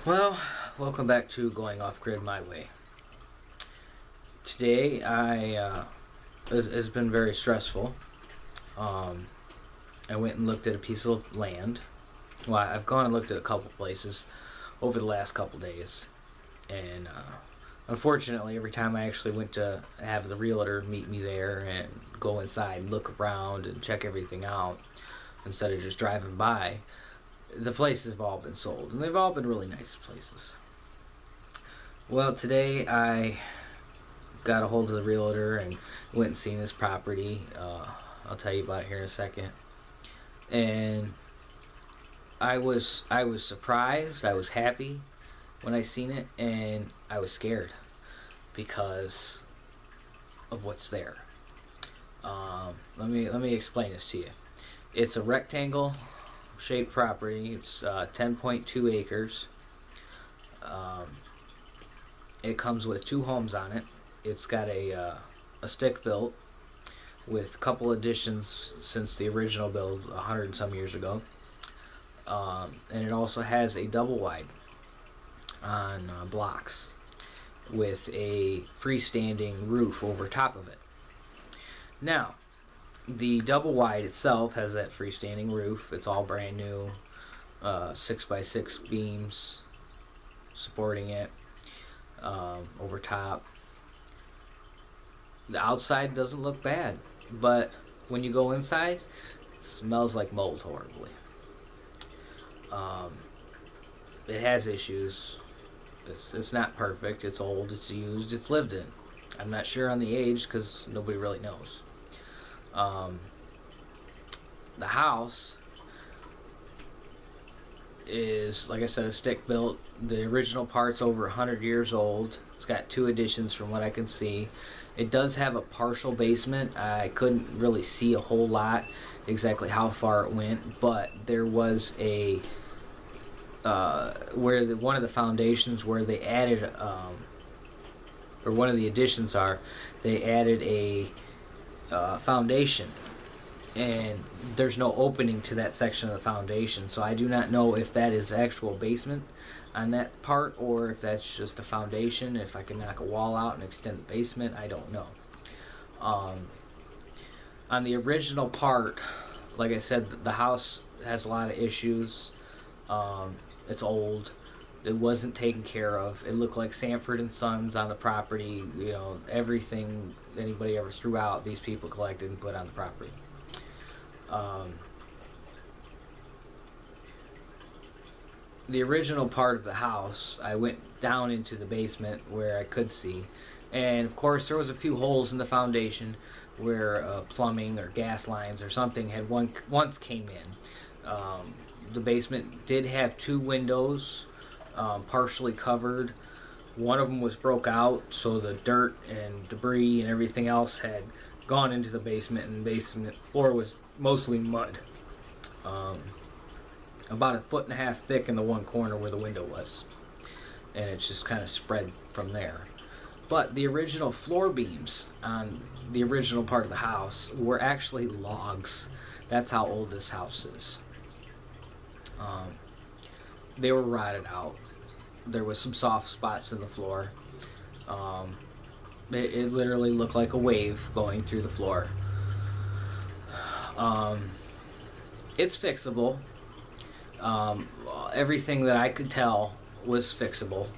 Well, welcome back to Going Off Grid My Way. Today, has been very stressful. Um, I went and looked at a piece of land. Well, I've gone and looked at a couple places over the last couple days, and unfortunately, every time I actually went to have the realtor meet me there and go inside and look around and check everything out instead of just driving by, the places have all been sold, and they've all been really nice places. Well, today I got a hold of the realtor and went and seen his property. I'll tell you about it here in a second. And I was surprised. I was happy when I seen it, and I was scared because of what's there. Let me explain this to you. It's a rectangle shaped property. It's 10.2 acres. It comes with two homes on it. It's got a stick built with a couple additions since the original build 100 and some years ago. And it also has a double wide on blocks with a freestanding roof over top of it. Now, the double wide itself has that freestanding roof. It's all brand new, 6x6 beams supporting it over top. The outside doesn't look bad, but when you go inside, it smells like mold horribly. It has issues. It's not perfect. It's old. It's used. It's lived in. I'm not sure on the age because nobody really knows. The house is, like I said, a stick built. The original part's over 100 years old. It's got two additions from what I can see. It does have a partial basement. I couldn't really see a whole lot exactly how far it went, but there was a one of the foundations where they added or one of the additions are they added a foundation, and there's no opening to that section of the foundation, so I do not know if that is actual basement on that part or if that's just a foundation. If I can knock a wall out and extend the basement, I don't know. On the original part, like I said, the house has a lot of issues. It's old. It wasn't taken care of. It looked like Sanford and Sons on the property. You know, everything anybody ever threw out, these people collected and put on the property. The original part of the house, I went down into the basement where I could see, and of course there was a few holes in the foundation where plumbing or gas lines or something had once came in. The basement did have two windows, partially covered. One of them was broke out, so the dirt and debris and everything else had gone into the basement, and the basement floor was mostly mud. About 1.5 feet thick in the one corner where the window was, and it's just kind of spread from there. But the original floor beams on the original part of the house were actually logs. That's how old this house is. They were rotted out. There was some soft spots in the floor. It literally looked like a wave going through the floor. It's fixable. Everything that I could tell was fixable.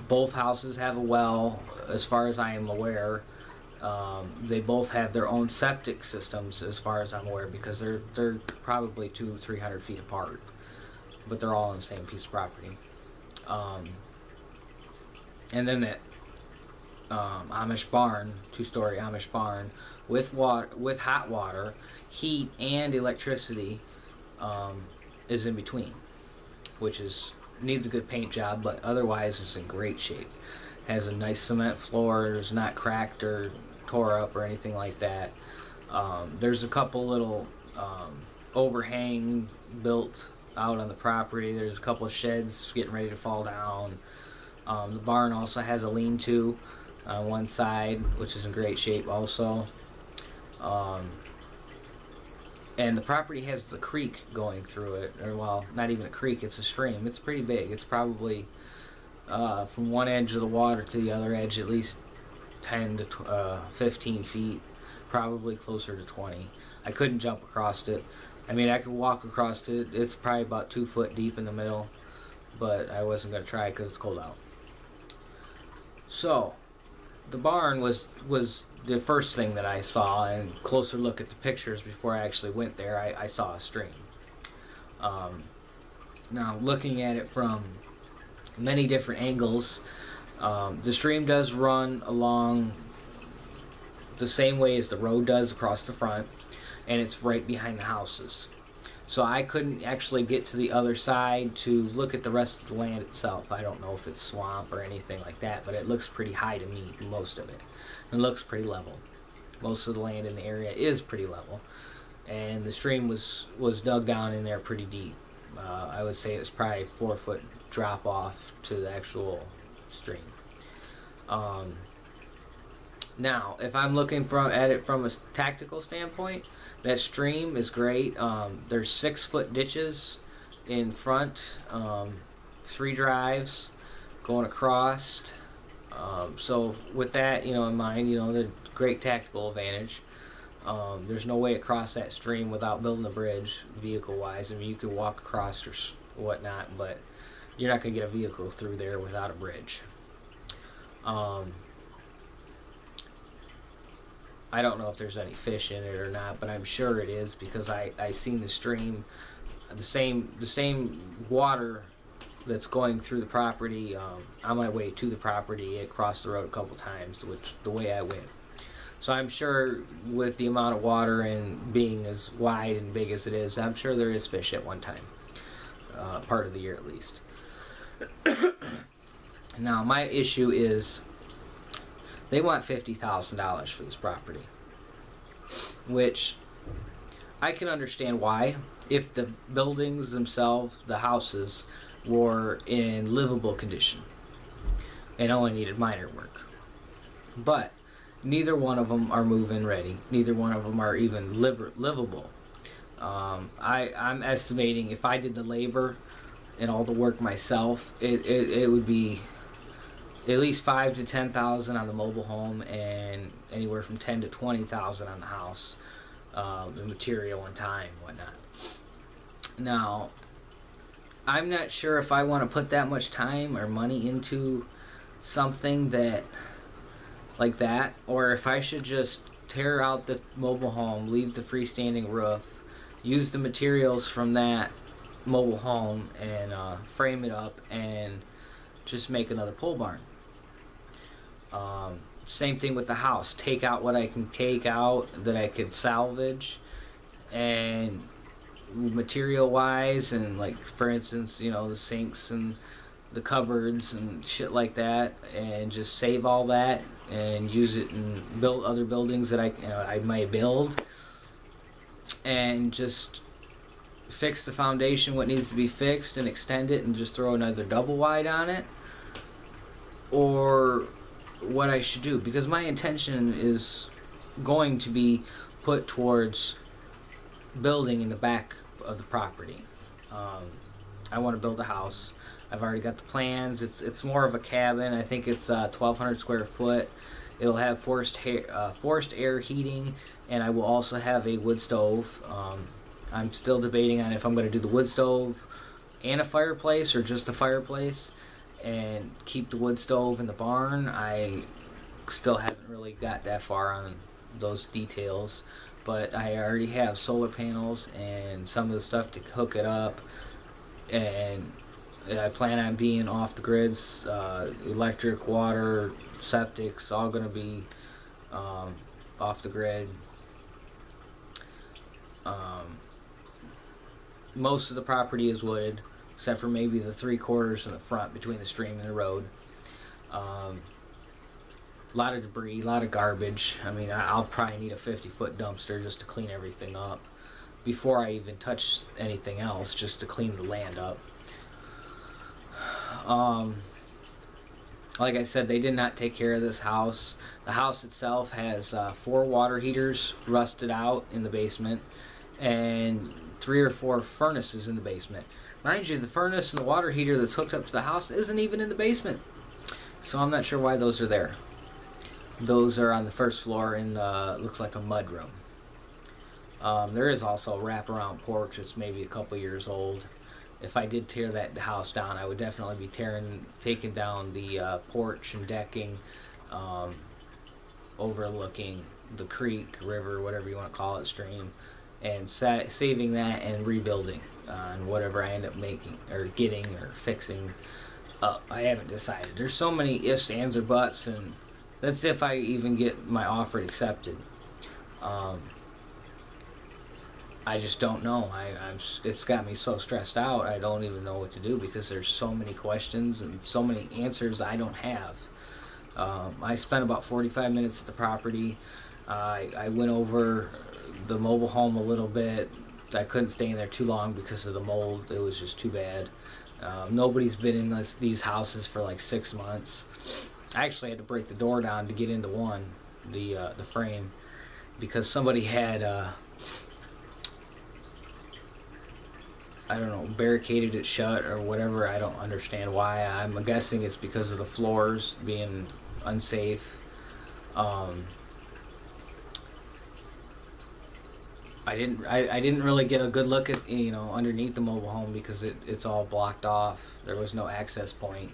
Both houses have a well, as far as I am aware. They both have their own septic systems, as far as I'm aware, because they're probably 200-300 feet apart, but they're all on the same piece of property. And then that Amish barn, two-story Amish barn, with hot water, heat, and electricity, is in between, which needs a good paint job, but otherwise it's in great shape. Has a nice cement floor. It's not cracked or tore up or anything like that. There's a couple little overhang built out on the property. There's a couple of sheds getting ready to fall down. The barn also has a lean-to on one side, which is in great shape also. And the property has the creek going through it, or well, not even a creek, it's a stream. It's pretty big. It's probably from one edge of the water to the other edge at least 10 to 15 feet, probably closer to 20. I couldn't jump across it. I mean, I could walk across it. It's probably about 2 foot deep in the middle, but I wasn't going to try it because it's cold out. So, the barn was the first thing that I saw, and closer look at the pictures before I actually went there, I saw a stream. Now, looking at it from many different angles, the stream does run along the same way as the road does across the front, and it's right behind the houses. So I couldn't actually get to the other side to look at the rest of the land itself. I don't know if it's swamp or anything like that, but it looks pretty high to me, most of it. It looks pretty level. Most of the land in the area is pretty level, and the stream was dug down in there pretty deep. I would say it was probably 4 foot drop off to the actual stream. Now, if I'm looking at it from a tactical standpoint, that stream is great. There's 6 foot ditches in front, 3 drives going across. So with that, in mind, the great tactical advantage. There's no way across that stream without building a bridge, vehicle-wise. I mean, you could walk across or whatnot, but you're not going to get a vehicle through there without a bridge. I don't know if there's any fish in it or not, but I'm sure it is because I seen the stream, the same water that's going through the property. On my way to the property, it crossed the road a couple times, which the way I went. So I'm sure with the amount of water and being as wide and big as it is, I'm sure there is fish at one time, part of the year at least. Now my issue is they want $50,000 for this property, which I can understand why. If the buildings themselves, the houses, were in livable condition and only needed minor work. But neither one of them are move-in ready. Neither one of them are even livable. I'm estimating if I did the labor and all the work myself, it would be at least $5,000 to $10,000 on the mobile home, and anywhere from $10,000 to $20,000 on the house, the material and time, whatnot. Now, I'm not sure if I want to put that much time or money into something like that, or if I should just tear out the mobile home, leave the freestanding roof, use the materials from that mobile home, and frame it up and just make another pole barn. Same thing with the house. Take out what I can take out that I could salvage, and material wise, and like for instance, the sinks and the cupboards and shit like that, and just save all that and use it and build other buildings that I might build, and just fix the foundation what needs to be fixed and extend it and just throw another double wide on it, or what I should do, because my intention is going to be put towards building in the back of the property. I want to build a house. I've already got the plans. It's more of a cabin. I think it's 1,200 square foot. It'll have forced air heating, and I will also have a wood stove. I'm still debating on if I'm going to do the wood stove and a fireplace, or just a fireplace and keep the wood stove in the barn. I still haven't really got that far on those details, but I already have solar panels and some of the stuff to hook it up, and I plan on being off the grids. Electric, water, septic's all going to be off the grid. Most of the property is wooded, except for maybe the 3/4 in the front between the stream and the road. A lot of debris, a lot of garbage. I mean, I'll probably need a 50-foot dumpster just to clean everything up before I even touch anything else, just to clean the land up. Like I said, they did not take care of this house. The house itself has 4 water heaters rusted out in the basement, and 3 or 4 furnaces in the basement. Mind you, the furnace and the water heater that's hooked up to the house isn't even in the basement. So I'm not sure why those are there. Those are on the first floor in the, looks like a mud room. There is also a wraparound porch that's maybe a couple years old. If I did tear that house down, I would definitely be taking down the porch and decking, overlooking the creek, river, whatever you want to call it, stream, and saving that and rebuilding on whatever I end up making or getting or fixing up. I haven't decided. There's so many ifs, ands, or buts, and that's if I even get my offer accepted. I just don't know. It's got me so stressed out. I don't even know what to do because there's so many questions and so many answers I don't have. I spent about 45 minutes at the property. I went over the mobile home a little bit. I couldn't stay in there too long because of the mold. It was just too bad. Nobody's been in these houses for like 6 months. I actually had to break the door down to get into one, the frame, because somebody had I don't know, barricaded it shut or whatever. I don't understand why. I'm guessing it's because of the floors being unsafe. I didn't really get a good look at, underneath the mobile home because it's all blocked off. There was no access point.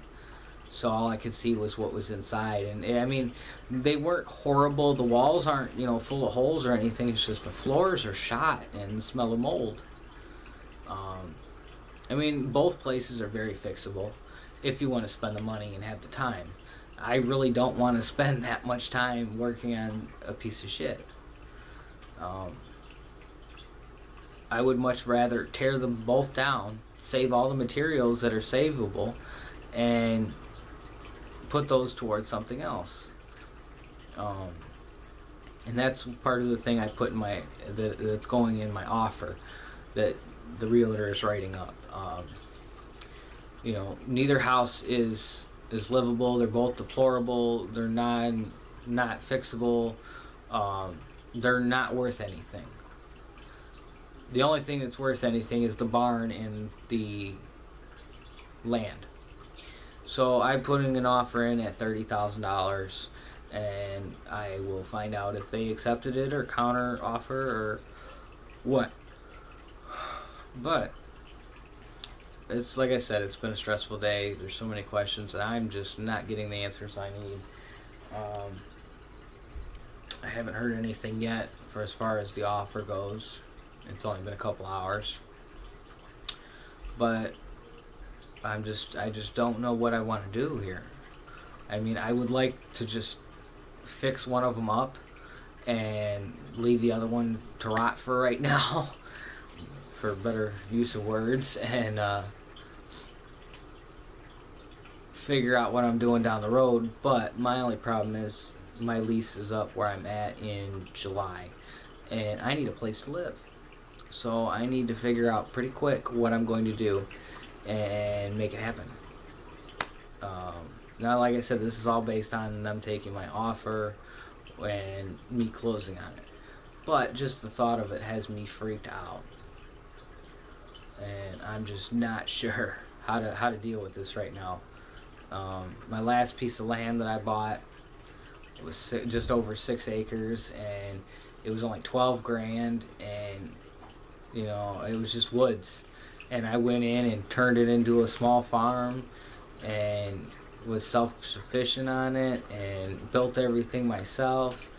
So all I could see was what was inside. And I mean, they weren't horrible. The walls aren't, full of holes or anything. It's just the floors are shot and smell of mold. I mean, both places are very fixable if you want to spend the money and have the time. I really don't want to spend that much time working on a piece of shit. I would much rather tear them both down, save all the materials that are savable, and put those towards something else. And that's part of the thing I put in that's going in my offer that the realtor is writing up. Neither house is livable. They're both deplorable. They're not fixable. They're not worth anything. The only thing that's worth anything is the barn and the land. So I'm putting an offer in at $30,000, and I will find out if they accepted it or counter offer or what. But it's like I said, it's been a stressful day. There's so many questions, and I'm just not getting the answers I need. I haven't heard anything yet for as far as the offer goes. It's only been a couple hours, but I just don't know what I want to do here. I mean, I would like to just fix one of them up and leave the other one to rot for right now, for better use of words, and figure out what I'm doing down the road. But my only problem is my lease is up where I'm at in July, and I need a place to live. So I need to figure out pretty quick what I'm going to do and make it happen. Now, like I said, this is all based on them taking my offer and me closing on it. But just the thought of it has me freaked out. And I'm just not sure how to deal with this right now. My last piece of land that I bought was just over 6 acres, and it was only 12 grand, and it was just woods. And I went in and turned it into a small farm and was self-sufficient on it and built everything myself.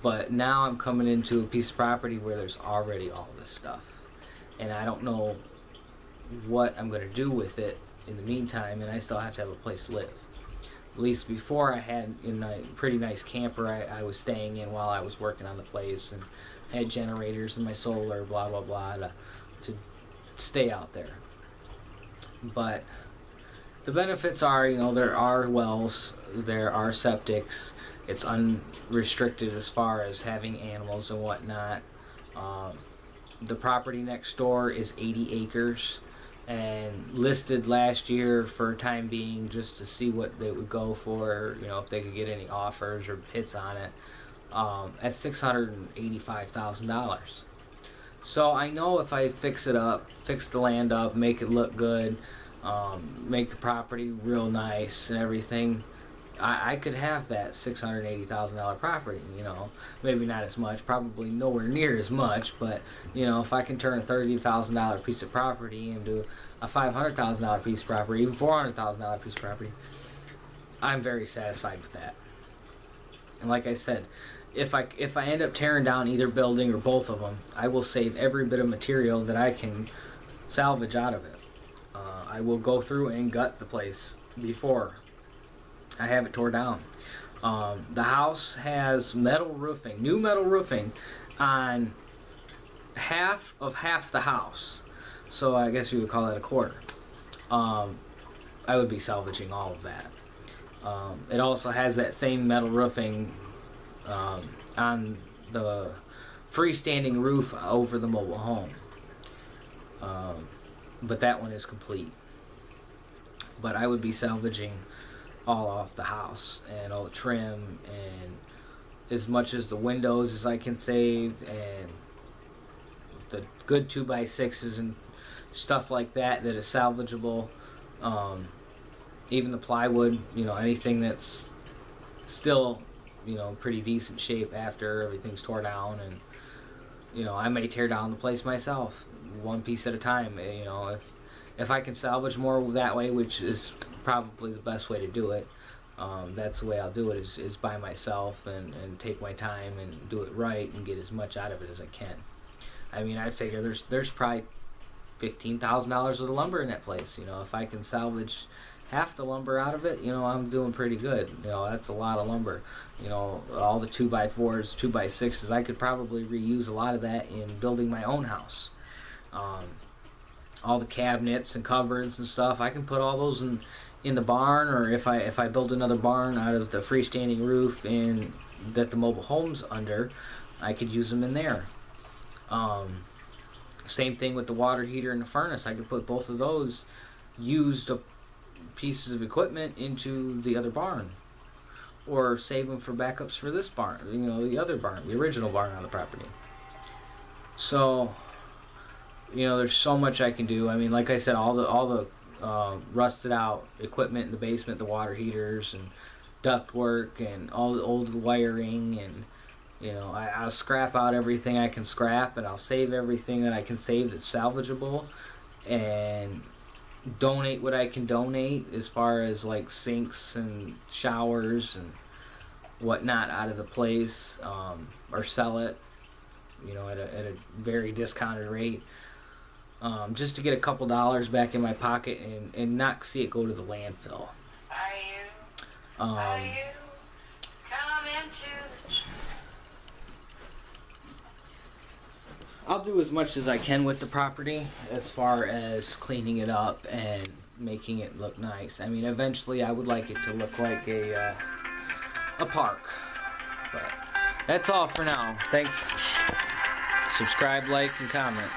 But now I'm coming into a piece of property where there's already all this stuff, and I don't know what I'm going to do with it in the meantime, and I still have to have a place to live. At least before, I had a pretty nice camper I was staying in while I was working on the place, and I had generators and my solar, blah blah blah, to stay out there. But the benefits are, there are wells, there are septics, it's unrestricted as far as having animals and whatnot. The property next door is 80 acres and listed last year for time being, just to see what they would go for, if they could get any offers or hits on it, at $685,000. So I know if I fix it up, fix the land up, make it look good, make the property real nice and everything, I could have that $680,000 property, you know. Maybe not as much, probably nowhere near as much, but, you know, if I can turn a $30,000 piece of property into a $500,000 piece of property, even $400,000 piece of property, I'm very satisfied with that. And like I said, if I end up tearing down either building or both of them, I will save every bit of material that I can salvage out of it. I will go through and gut the place before I have it tore down. The house has metal roofing, new metal roofing on half the house. So I guess you would call that a quarter. I would be salvaging all of that. It also has that same metal roofing on the freestanding roof over the mobile home. But that one is complete. But I would be salvaging all off the house and all the trim and as much as the windows as I can save and the good 2x6s and stuff like that that is salvageable. Even the plywood, you know, anything that's still, you know, pretty decent shape after everything's tore down. And you know, I may tear down the place myself one piece at a time. You know, if I can salvage more that way, which is probably the best way to do it, that's the way I'll do it, is by myself and take my time and do it right and get as much out of it as I can. I mean, I figure there's probably $15,000 worth of lumber in that place. You know, if I can salvage half the lumber out of it, you know, I'm doing pretty good. You know, that's a lot of lumber. You know, all the 2x4s, 2x6s, I could probably reuse a lot of that in building my own house. All the cabinets and cupboards and stuff, I can put all those in the barn, or if I build another barn out of the freestanding roof and that the mobile home's under, I could use them in there. Same thing with the water heater and the furnace. I could put both of those used pieces of equipment into the other barn, or save them for backups for this barn, you know, the other barn, the original barn on the property. So, you know, there's so much I can do. I mean, like I said, all the rusted out equipment in the basement, the water heaters and duct work and all the old wiring, and you know, I'll scrap out everything I can scrap, and I'll save everything that I can save that's salvageable, and donate what I can donate as far as like sinks and showers and whatnot out of the place, or sell it, you know, at a very discounted rate, just to get a couple dollars back in my pocket and not see it go to the landfill. Are you coming to the church? I'll do as much as I can with the property as far as cleaning it up and making it look nice. I mean, eventually I would like it to look like a park. But that's all for now. Thanks. Subscribe, like, and comment.